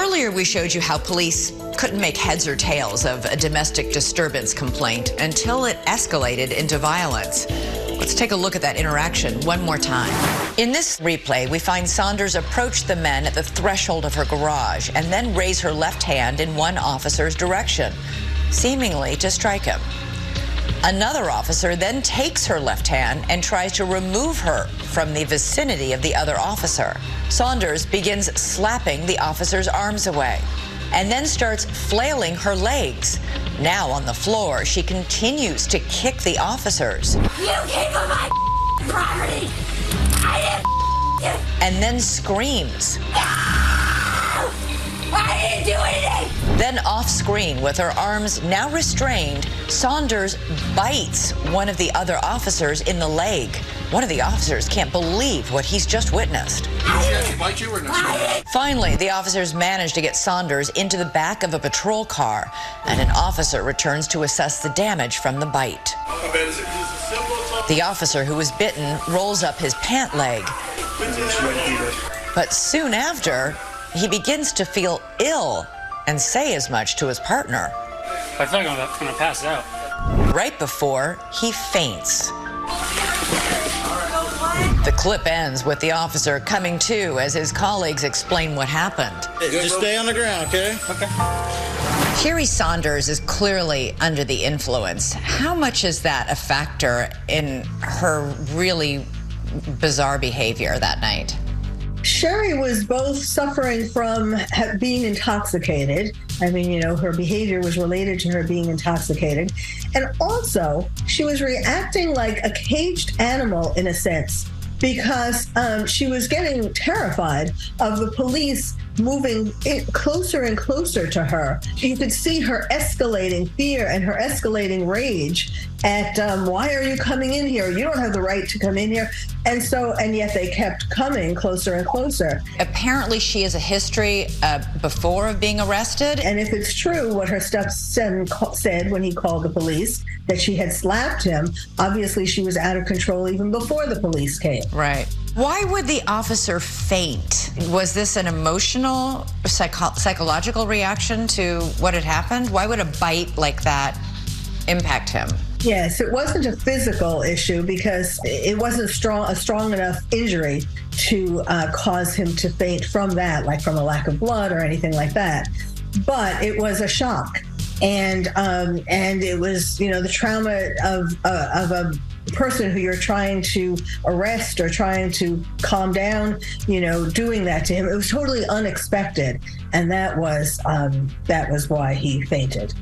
Earlier, we showed you how police couldn't make heads or tails of a domestic disturbance complaint until it escalated into violence. Let's take a look at that interaction one more time. In this replay, we find Saunders approach the men at the threshold of her garage and then raise her left hand in one officer's direction, seemingly to strike him. Another officer then takes her left hand and tries to remove her from the vicinity of the other officer. Saunders begins slapping the officer's arms away and then starts flailing her legs. Now on the floor, she continues to kick the officers. You came on my property! I didn't and then screams. No! I didn't do anything! Then off-screen, with her arms now restrained, Saunders bites one of the other officers in the leg. One of the officers can't believe what he's just witnessed. Did she actually bite you or not? Finally, the officers manage to get Saunders into the back of a patrol car, and an officer returns to assess the damage from the bite. The officer who was bitten rolls up his pant leg. But soon after, he begins to feel ill and say as much to his partner. I feel like I'm going to pass out. Right before he faints. The clip ends with the officer coming to as his colleagues explain what happened. Just stay on the ground, okay? Okay. Sherry Saunders is clearly under the influence. How much is that a factor in her really bizarre behavior that night? Sherry was both suffering from being intoxicated. I mean, you know, her behavior was related to her being intoxicated. And also, she was reacting like a caged animal in a sense, because she was getting terrified of the police moving closer and closer to her. You could see her escalating fear and her escalating rage at, why are you coming in here? You don't have the right to come in here. And yet they kept coming closer and closer. Apparently she has a history before of being arrested. And if it's true what her stepson said when he called the police, that she had slapped him, obviously she was out of control even before the police came. Right. Why would the officer faint? Was this an emotional, psychological reaction to what had happened? Why would a bite like that impact him? Yes, it wasn't a physical issue because it wasn't a strong enough injury to cause him to faint from that, like from a lack of blood or anything like that. But it was a shock. And it was, you know, the trauma of a person who you're trying to arrest or trying to calm down, you know, doing that to him. It was totally unexpected, and that was why he fainted.